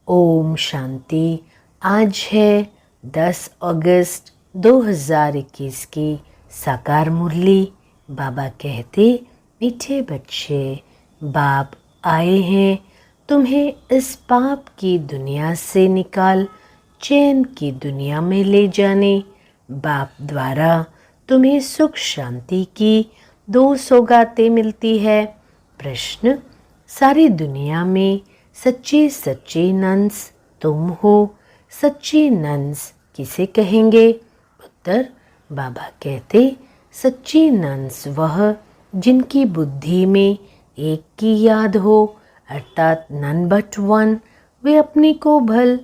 ओम शांति। आज है 10 अगस्त 2021 की साकार मुरली। बाबा कहते, मीठे बच्चे, बाप आए हैं तुम्हें इस पाप की दुनिया से निकाल चैन की दुनिया में ले जाने। बाप द्वारा तुम्हें सुख शांति की 2 सौगातें मिलती है। प्रश्न, सारी दुनिया में सच्चे सच्चे नंस तुम हो। सच्चे नंस किसे कहेंगे? उत्तर, बाबा कहते, सच्चे नंस वह जिनकी बुद्धि में एक की याद हो, अर्थात नन बट वन। वे अपने को भल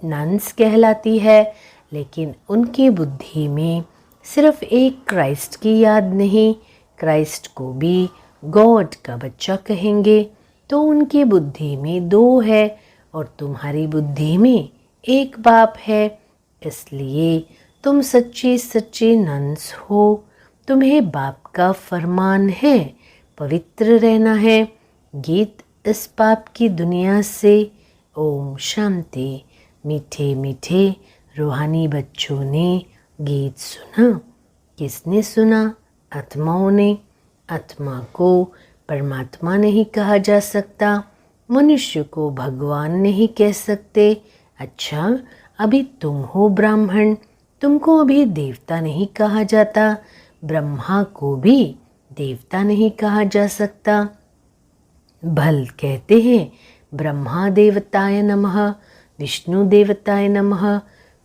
नंस कहलाती है, लेकिन उनकी बुद्धि में सिर्फ एक क्राइस्ट की याद नहीं, क्राइस्ट को भी गॉड का बच्चा कहेंगे। तो उनकी बुद्धि में 2 है और तुम्हारी बुद्धि में एक बाप है। इसलिए तुम सच्चे सच्चे नंस हो। तुम्हें बाप का फरमान है, पवित्र रहना है। गीत इस पाप की दुनिया से। ओम शांति। मीठे मीठे रूहानी बच्चों ने गीत सुना। किसने सुना? आत्माओं ने। आत्मा को परमात्मा नहीं कहा जा सकता, मनुष्य को भगवान नहीं कह सकते। अच्छा, अभी तुम हो ब्राह्मण, तुमको अभी देवता नहीं कहा जाता, ब्रह्मा को भी देवता नहीं कहा जा सकता। भल कहते हैं ब्रह्मा देवताय नमः, विष्णु देवताय नमः,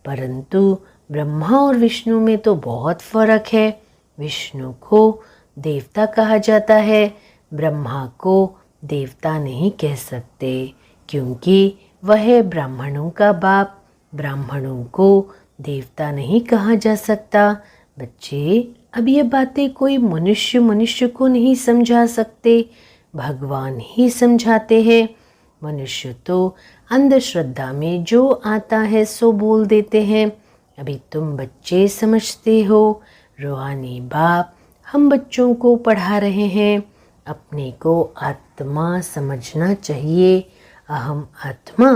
परंतु ब्रह्मा और विष्णु में तो बहुत फर्क है। विष्णु को देवता कहा जाता है, ब्रह्मा को देवता नहीं कह सकते, क्योंकि वह ब्राह्मणों का बाप। ब्राह्मणों को देवता नहीं कहा जा सकता। बच्चे, अब ये बातें कोई मनुष्य को नहीं समझा सकते, भगवान ही समझाते हैं। मनुष्य तो अंधश्रद्धा में जो आता है सो बोल देते हैं। अभी तुम बच्चे समझते हो। रूहानी बाप हम बच्चों को पढ़ा रहे हैं। अपने को आत्मा समझना चाहिए। अहम आत्मा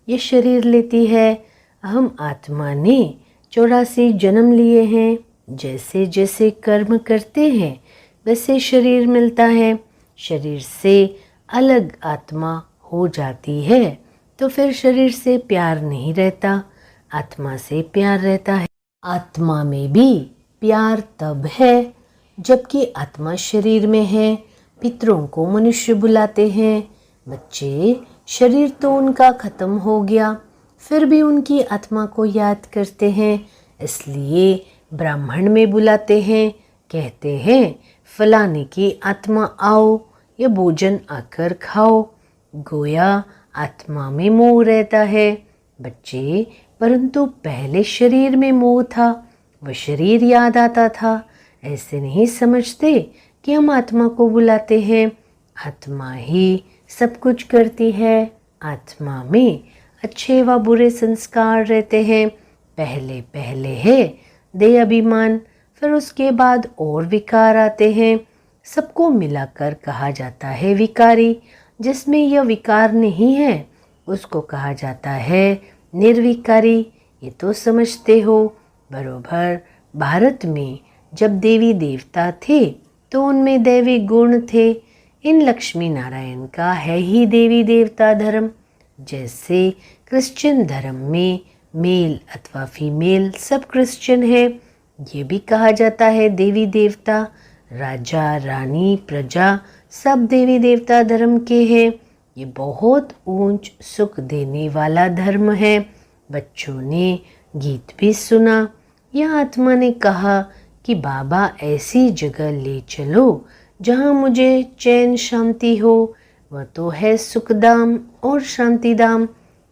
ये शरीर लेती है। अहम आत्मा ने 84 जन्म लिए हैं। जैसे जैसे कर्म करते हैं वैसे शरीर मिलता है। शरीर से अलग आत्मा हो जाती है तो फिर शरीर से प्यार नहीं रहता, आत्मा से प्यार रहता है। आत्मा में भी प्यार तब है जबकि आत्मा शरीर में है। पितरों को मनुष्य बुलाते हैं। बच्चे, शरीर तो उनका खत्म हो गया, फिर भी उनकी आत्मा को याद करते हैं, इसलिए ब्राह्मण में बुलाते हैं। कहते हैं फलाने की आत्मा आओ, ये भोजन आकर खाओ। गोया आत्मा में मोह रहता है। बच्चे, परंतु पहले शरीर में मोह था, वह शरीर याद आता था। ऐसे नहीं समझते कि हम आत्मा को बुलाते हैं। आत्मा ही सब कुछ करती है। आत्मा में अच्छे व बुरे संस्कार रहते हैं। पहले पहले है देह अभिमान, फिर उसके बाद और विकार आते हैं। सबको मिलाकर कहा जाता है विकारी। जिसमें यह विकार नहीं है उसको कहा जाता है निर्विकारी। ये तो समझते हो। बरोबर भारत में जब देवी देवता थे तो उनमें दैवी गुण थे। इन लक्ष्मी नारायण का है ही देवी देवता धर्म। जैसे क्रिश्चियन धर्म में मेल अथवा फीमेल सब क्रिश्चियन है, ये भी कहा जाता है देवी देवता। राजा रानी प्रजा सब देवी देवता धर्म के हैं। ये बहुत ऊंच सुख देने वाला धर्म है। बच्चों ने गीत भी सुना। यह आत्मा ने कहा कि बाबा ऐसी जगह ले चलो जहाँ मुझे चैन शांति हो। वह तो है सुखधाम और शांतिधाम।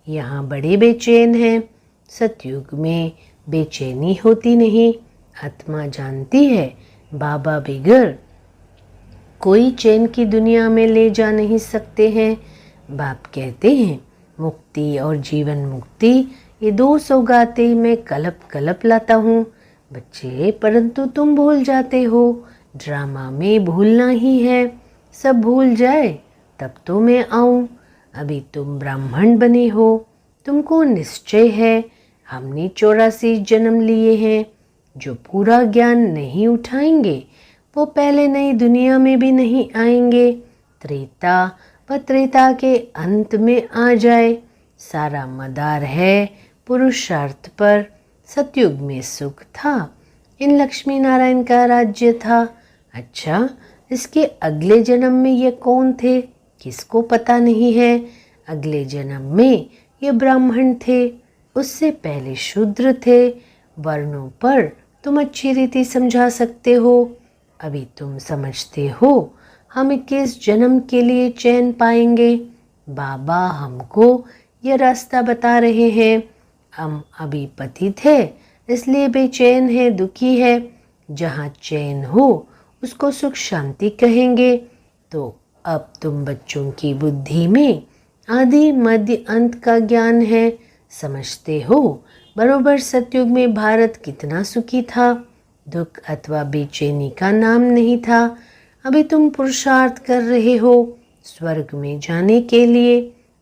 यहाँ बड़े बेचैन हैं। सतयुग में बेचैनी होती नहीं। आत्मा जानती है बाबा बिगर कोई चैन की दुनिया में ले जा नहीं सकते हैं। बाप कहते हैं मुक्ति और जीवन मुक्ति ये 2 सौगातें मैं कलप कलप लाता हूँ। बच्चे, परंतु तुम भूल जाते हो। ड्रामा में भूलना ही है। सब भूल जाए तब तो मैं आऊँ। अभी तुम ब्राह्मण बने हो, तुमको निश्चय है हमने 84 जन्म लिए हैं। जो पूरा ज्ञान नहीं उठाएंगे वो पहले नई दुनिया में भी नहीं आएंगे। त्रेता व त्रेता के अंत में आ जाए। सारा मदार है पुरुषार्थ पर। सतयुग में सुख था, इन लक्ष्मी नारायण का राज्य था। अच्छा, इसके अगले जन्म में ये कौन थे किसको पता नहीं है। अगले जन्म में ये ब्राह्मण थे, उससे पहले शूद्र थे। वर्णों पर तुम अच्छी रीति समझा सकते हो। अभी तुम समझते हो हम 21 जन्म के लिए चैन पाएंगे। बाबा हमको ये रास्ता बता रहे हैं। हम अभी पतित है इसलिए बेचैन है, दुखी है। जहाँ चैन हो उसको सुख शांति कहेंगे। तो अब तुम बच्चों की बुद्धि में आदि मध्य अंत का ज्ञान है, समझते हो बरोबर सतयुग में भारत कितना सुखी था। दुख अथवा बेचैनी का नाम नहीं था। अभी तुम पुरुषार्थ कर रहे हो स्वर्ग में जाने के लिए।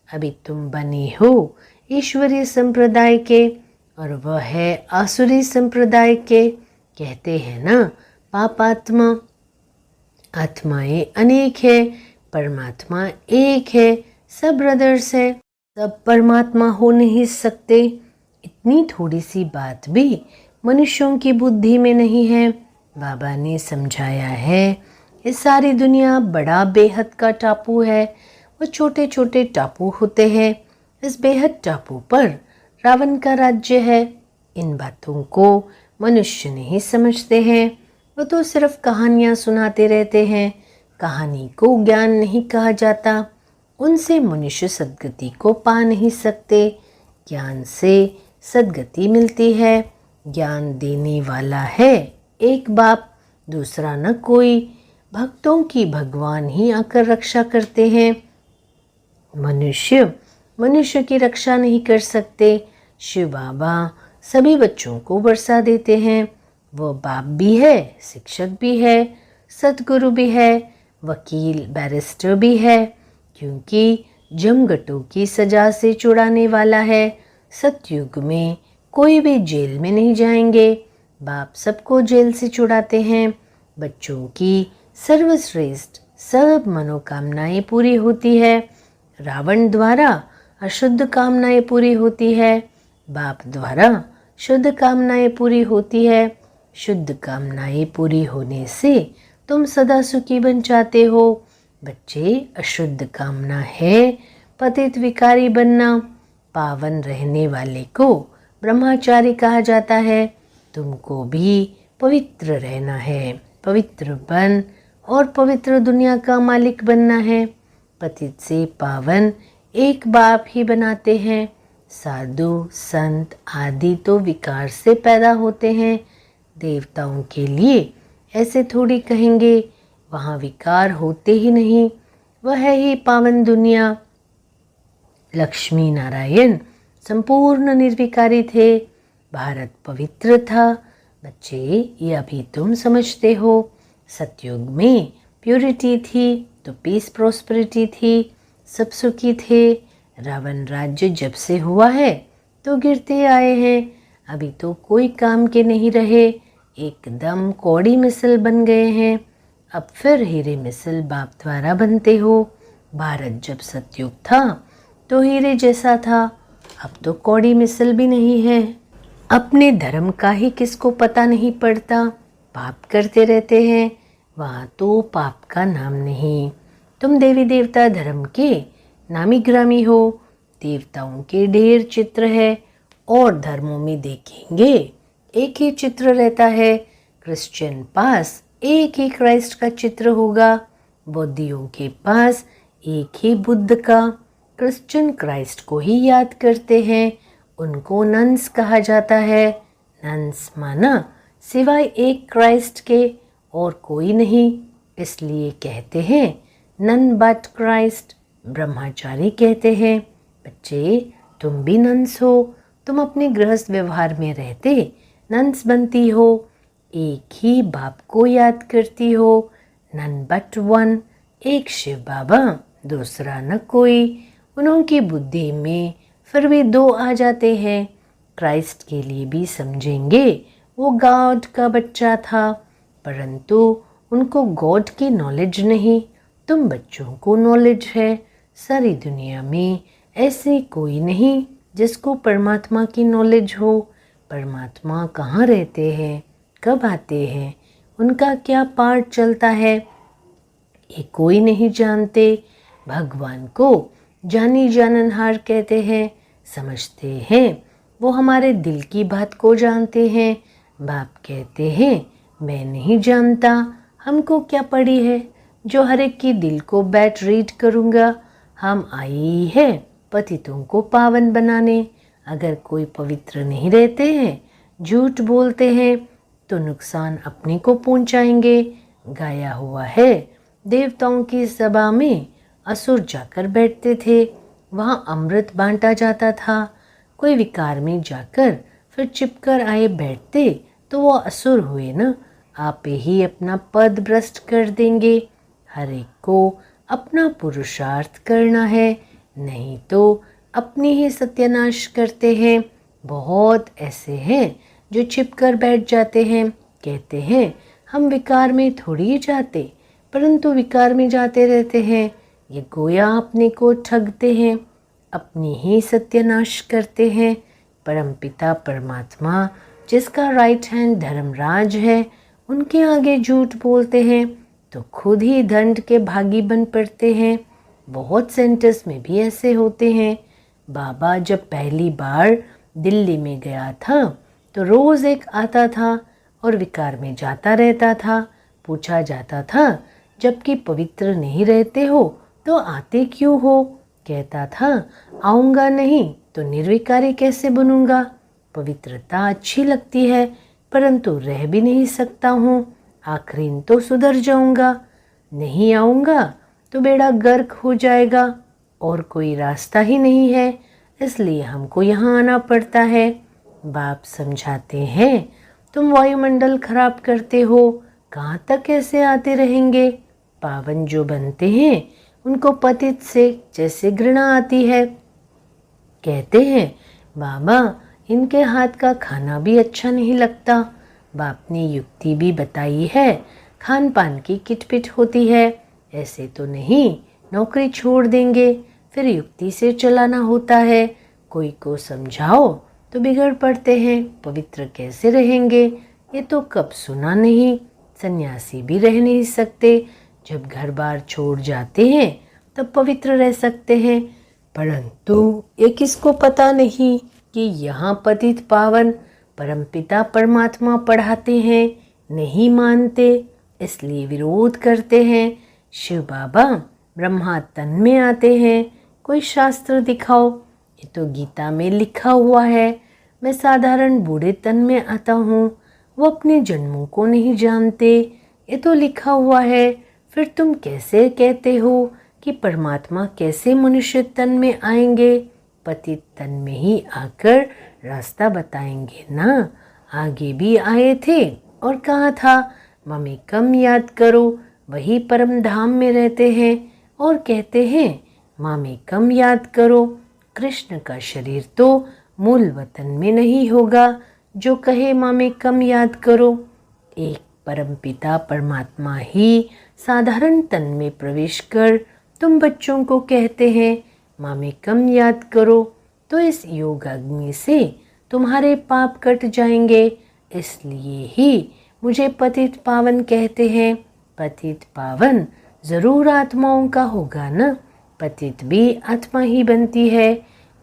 अभी तुम बने हो ईश्वरीय संप्रदाय के और वह है आसुरी संप्रदाय के। कहते हैं ना पापात्मा। आत्माएं अनेक है, परमात्मा एक है। सब ब्रदर्स है, सब परमात्मा हो नहीं सकते। इतनी थोड़ी सी बात भी मनुष्यों की बुद्धि में नहीं है। बाबा ने समझाया है ये सारी दुनिया बड़ा बेहद का टापू है। वो छोटे छोटे टापू होते हैं। इस बेहद टापू पर रावण का राज्य है। इन बातों को मनुष्य नहीं समझते हैं। वो तो सिर्फ कहानियाँ सुनाते रहते हैं। कहानी को ज्ञान नहीं कहा जाता। उनसे मनुष्य सद्गति को पा नहीं सकते। ज्ञान से सद्गति मिलती है। ज्ञान देने वाला है एक बाप, दूसरा न कोई। भक्तों की भगवान ही आकर रक्षा करते हैं। मनुष्य की रक्षा नहीं कर सकते। शिव बाबा सभी बच्चों को वर्षा देते हैं। वो बाप भी है, शिक्षक भी है, सतगुरु भी है, वकील बैरिस्टर भी है, क्योंकि जमघटों की सजा से छुड़ाने वाला है। सतयुग में कोई भी जेल में नहीं जाएंगे। बाप सबको जेल से छुड़ाते हैं। बच्चों की सर्वश्रेष्ठ सब मनोकामनाएं पूरी होती है। रावण द्वारा अशुद्ध कामनाएं पूरी होती है, बाप द्वारा शुद्ध कामनाएं पूरी होती है। शुद्ध कामनाएं पूरी होने से तुम सदा सुखी बन जाते हो। बच्चे, अशुद्ध कामना है पतित विकारी बनना। पावन रहने वाले को ब्रह्मचारी कहा जाता है। तुमको भी पवित्र रहना है, पवित्र बन और पवित्र दुनिया का मालिक बनना है। पतित से पावन एक बाप ही बनाते हैं। साधु संत आदि तो विकार से पैदा होते हैं। देवताओं के लिए ऐसे थोड़ी कहेंगे, वहाँ विकार होते ही नहीं। वह है ही पावन दुनिया। लक्ष्मी नारायण संपूर्ण निर्विकारी थे। भारत पवित्र था। बच्चे, ये अभी तुम समझते हो। सतयुग में प्योरिटी थी तो पीस प्रोस्पेरिटी थी, सब सुखी थे। रावण राज्य जब से हुआ है तो गिरते आए हैं। अभी तो कोई काम के नहीं रहे, एकदम कौड़ी मिसल बन गए हैं। अब फिर हीरे मिसल बाप द्वारा बनते हो। भारत जब सतयुग था तो हीरे जैसा था, अब तो कौड़ी मिसल भी नहीं है। अपने धर्म का ही किसको पता नहीं पड़ता, पाप करते रहते हैं। वहाँ तो पाप का नाम नहीं। तुम देवी देवता धर्म के नामी ग्रामी हो। देवताओं के ढेर चित्र है और धर्मों में देखेंगे एक ही चित्र रहता है। क्रिश्चियन पास एक ही क्राइस्ट का चित्र होगा, बौद्धियों के पास एक ही बुद्ध का। क्रिश्चियन क्राइस्ट को ही याद करते हैं, उनको नन्स कहा जाता है। नन्स माना सिवाय एक क्राइस्ट के और कोई नहीं, इसलिए कहते हैं नन बट क्राइस्ट। ब्रह्मचारी कहते हैं। बच्चे, तुम भी नन्स हो। तुम अपने गृहस्थ व्यवहार में रहते नन्स बनती हो। एक ही बाप को याद करती हो। नन बट वन, एक शिव बाबा, दूसरा न कोई। उन्हों की बुद्धि में फिर भी दो आ जाते हैं। क्राइस्ट के लिए भी समझेंगे वो गॉड का बच्चा था, परंतु उनको गॉड की नॉलेज नहीं। तुम बच्चों को नॉलेज है। सारी दुनिया में ऐसे कोई नहीं जिसको परमात्मा की नॉलेज हो। परमात्मा कहाँ रहते हैं, कब आते हैं, उनका क्या पार्ट चलता है, ये कोई नहीं जानते। भगवान को जानी जाननहार कहते हैं, समझते हैं। वो हमारे दिल की बात को जानते हैं। बाप कहते हैं मैं नहीं जानता, हमको क्या पड़ी है जो हर एक की दिल को बैठ रीड करूँगा। हम आए ही है पतितों को पावन बनाने। अगर कोई पवित्र नहीं रहते हैं, झूठ बोलते हैं, तो नुकसान अपने को पहुंचाएंगे। गाया हुआ है, देवताओं की सभा में असुर जाकर बैठते थे, वहाँ अमृत बांटा जाता था। कोई विकार में जाकर फिर चिपकर आए बैठते तो वो असुर हुए न, आप ही अपना पद भ्रष्ट कर देंगे। हर एक को अपना पुरुषार्थ करना है, नहीं तो अपनी ही सत्यानाश करते हैं। बहुत ऐसे हैं जो छिपकर बैठ जाते हैं, कहते हैं हम विकार में थोड़ी जाते, परंतु विकार में जाते रहते हैं। ये गोया अपने को ठगते हैं, अपनी ही सत्यानाश करते हैं। परमपिता परमात्मा जिसका राइट हैंड धर्मराज है, उनके आगे झूठ बोलते हैं तो खुद ही दंड के भागी बन पड़ते हैं। बहुत सेंटर्स में भी ऐसे होते हैं। बाबा जब पहली बार दिल्ली में गया था तो रोज़ एक आता था और विकार में जाता रहता था। पूछा जाता था जबकि पवित्र नहीं रहते हो तो आते क्यों हो? कहता था आऊँगा नहीं तो निर्विकारी कैसे बनूंगा। पवित्रता अच्छी लगती है परंतु रह भी नहीं सकता हूँ, आखिरी तो सुधर जाऊंगा। नहीं आऊँगा तो बेड़ा गर्क हो जाएगा और कोई रास्ता ही नहीं है, इसलिए हमको यहाँ आना पड़ता है। बाप समझाते हैं तुम वायुमंडल खराब करते हो, कहाँ तक ऐसे आते रहेंगे। पावन जो बनते हैं उनको पतित से जैसे घृणा आती है। कहते हैं बाबा इनके हाथ का खाना भी अच्छा नहीं लगता। बाप ने युक्ति भी बताई है, खान पान की किटपिट होती है। ऐसे तो नहीं नौकरी छोड़ देंगे, फिर युक्ति से चलाना होता है। कोई को समझाओ तो बिगड़ पड़ते हैं, पवित्र कैसे रहेंगे ये तो कब सुना नहीं। सन्यासी भी रह नहीं सकते, जब घर बार छोड़ जाते हैं तब पवित्र रह सकते हैं। परंतु ये किसको पता नहीं कि यहाँ पतित पावन परमपिता परमात्मा पढ़ाते हैं, नहीं मानते इसलिए विरोध करते हैं। शिव बाबा ब्रह्मा तन में आते हैं, कोई शास्त्र दिखाओ। ये तो गीता में लिखा हुआ है। मैं साधारण बूढ़े तन में आता हूँ, वो अपने जन्मों को नहीं जानते। ये तो लिखा हुआ है, फिर तुम कैसे कहते हो कि परमात्मा कैसे मनुष्य तन में आएंगे? पतित तन में ही आकर रास्ता बताएंगे ना। आगे भी आए थे और कहा था मम्मी कम याद करो, वही परम धाम में रहते हैं और कहते हैं मामी कम याद करो। कृष्ण का शरीर तो मूल वतन में नहीं होगा जो कहे मामी कम याद करो। एक परमपिता परमात्मा ही साधारण तन में प्रवेश कर तुम बच्चों को कहते हैं मामी कम याद करो, तो इस योग अग्नि से तुम्हारे पाप कट जाएंगे। इसलिए ही मुझे पतित पावन कहते हैं। पतित पावन जरूर आत्माओं का होगा ना, पतित भी आत्मा ही बनती है।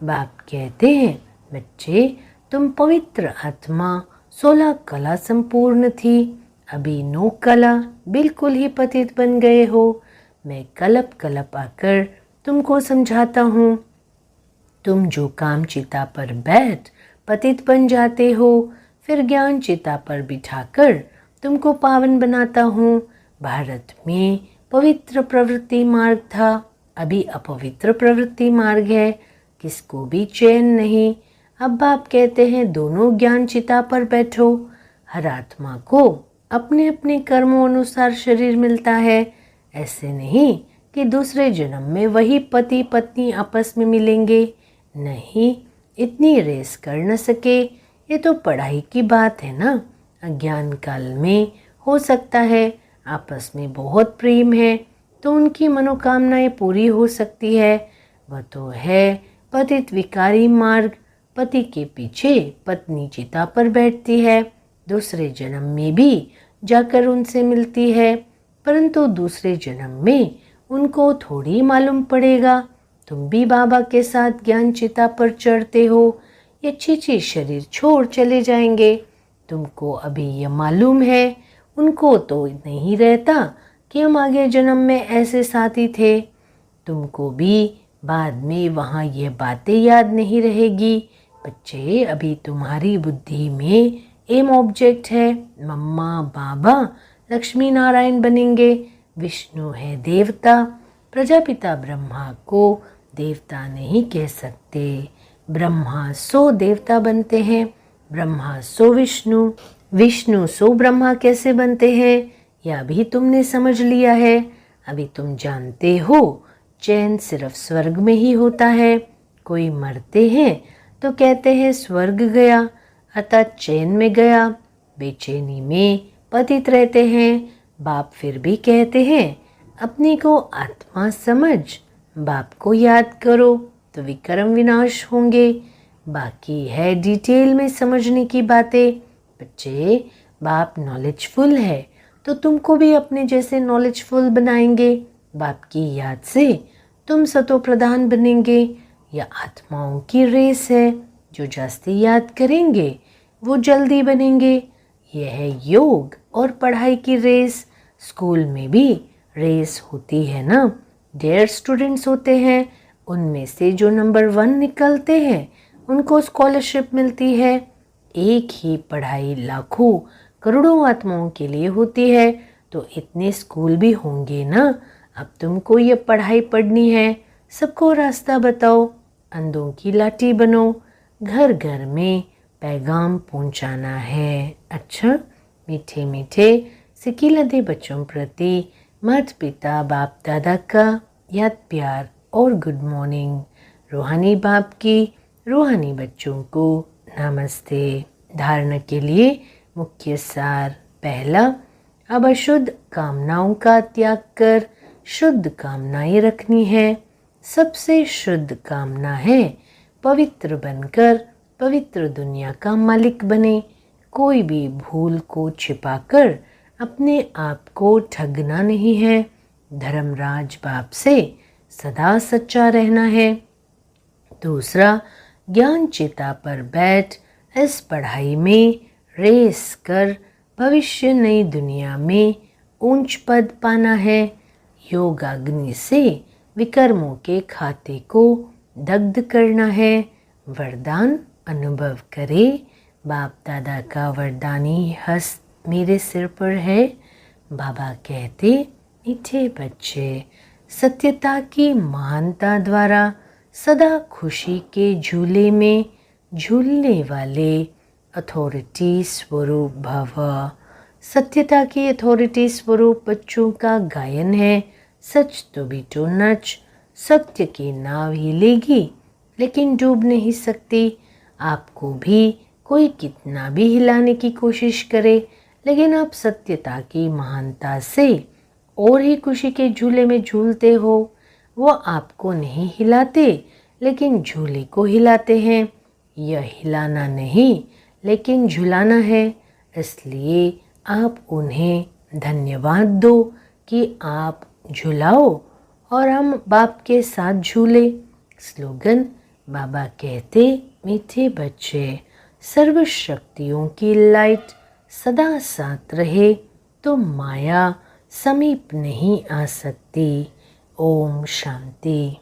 बाप कहते हैं बच्चे तुम पवित्र आत्मा 16 कला संपूर्ण थी, अभी 9 कला बिल्कुल ही पतित बन गए हो। मैं कलप कलप आकर तुमको समझाता हूँ। तुम जो काम चिता पर बैठ पतित बन जाते हो, फिर ज्ञान चिता पर बिठाकर तुमको पावन बनाता हूँ। भारत में पवित्र प्रवृत्ति मार्ग था, अभी अपवित्र प्रवृत्ति मार्ग है, किसको भी चैन नहीं। अब बाप कहते हैं दोनों ज्ञान चिता पर बैठो। हर आत्मा को अपने अपने कर्मों अनुसार शरीर मिलता है। ऐसे नहीं कि दूसरे जन्म में वही पति पत्नी आपस में मिलेंगे, नहीं, इतनी रेस कर न सके, ये तो पढ़ाई की बात है ना। अज्ञान काल में हो सकता है आपस में बहुत प्रेम है तो उनकी मनोकामनाएं पूरी हो सकती है। वह तो है पतित विकारी मार्ग, पति के पीछे पत्नी चिता पर बैठती है, दूसरे जन्म में भी जाकर उनसे मिलती है, परंतु दूसरे जन्म में उनको थोड़ी मालूम पड़ेगा तुम भी बाबा के साथ ज्ञान चिता पर चढ़ते हो, ये चीची शरीर छोड़ चले जाएंगे। तुमको अभी ये मालूम है, उनको तो नहीं रहता कि हम आगे जन्म में ऐसे साथी थे। तुमको भी बाद में वहाँ ये बातें याद नहीं रहेगी। बच्चे, अभी तुम्हारी बुद्धि में एम ऑब्जेक्ट है, मम्मा बाबा लक्ष्मी नारायण बनेंगे, विष्णु है देवता। प्रजापिता ब्रह्मा को देवता नहीं कह सकते, ब्रह्मा सो देवता बनते हैं, ब्रह्मा सो विष्णु, विष्णु सो ब्रह्मा कैसे बनते हैं, यह भी तुमने समझ लिया है। अभी तुम जानते हो चैन सिर्फ स्वर्ग में ही होता है। कोई मरते हैं तो कहते हैं स्वर्ग गया, अतः चैन में गया। बेचैनी में पतित रहते हैं। बाप फिर भी कहते हैं अपने को आत्मा समझ, बाप को याद करो तो विक्रम विनाश होंगे। बाकी है डिटेल में समझने की बातें। बच्चे, बाप नॉलेजफुल है तो तुमको भी अपने जैसे नॉलेजफुल बनाएंगे। बाप की याद से तुम सतो प्रधान बनेंगे। यह आत्माओं की रेस है, जो जास्ती याद करेंगे वो जल्दी बनेंगे। यह है योग और पढ़ाई की रेस। स्कूल में भी रेस होती है ना, 150 स्टूडेंट्स होते हैं, उनमें से जो नंबर 1 निकलते हैं उनको स्कॉलरशिप मिलती है। एक ही पढ़ाई लाखों करोड़ों आत्माओं के लिए होती है, तो इतने स्कूल भी होंगे ना। अब तुमको ये पढ़ाई पढ़नी है, सबको रास्ता बताओ, अंधों की लाठी बनो, घर घर में पैगाम पहुंचाना है। अच्छा, मीठे मीठे सिकिलते बच्चों प्रति माता पिता बाप दादा का याद प्यार और गुड मॉर्निंग। रूहानी बाप की रूहानी बच्चों को नमस्ते। धारणा के लिए मुख्य सार। पहला, अब अशुद्ध कामनाओं का त्याग कर शुद्ध कामनाएं रखनी है। सबसे शुद्ध कामना है पवित्र बनकर पवित्र दुनिया का मालिक बने। कोई भी भूल को छिपाकर अपने आप को ठगना नहीं है। धर्मराज बाप से सदा सच्चा रहना है। दूसरा, ज्ञान चिता पर बैठ इस पढ़ाई में रेस कर भविष्य नई दुनिया में ऊंच पद पाना है। योग अग्नि से विकर्मों के खाते को दग्ध करना है। वरदान अनुभव करे। बाप दादा का वरदानी हस्त मेरे सिर पर है। बाबा कहते, मीठे बच्चे, सत्यता की महानता द्वारा सदा खुशी के झूले में झूलने वाले अथॉरिटी स्वरूप भव। सत्यता की अथॉरिटी स्वरूप बच्चों का गायन है। सच तो बेटो नच, सत्य की नाव हिलेगी लेकिन डूब नहीं सकती। आपको भी कोई कितना भी हिलाने की कोशिश करे, लेकिन आप सत्यता की महानता से और ही खुशी के झूले में झूलते हो। वो आपको नहीं हिलाते, लेकिन झूले को हिलाते हैं। यह हिलाना नहीं, लेकिन झुलाना है। इसलिए आप उन्हें धन्यवाद दो कि आप झुलाओ और हम बाप के साथ झूले। स्लोगन, बाबा कहते, मीठे बच्चे, सर्व शक्तियों की लाइट सदा साथ रहे तो माया समीप नहीं आ सकती। ओम शांति।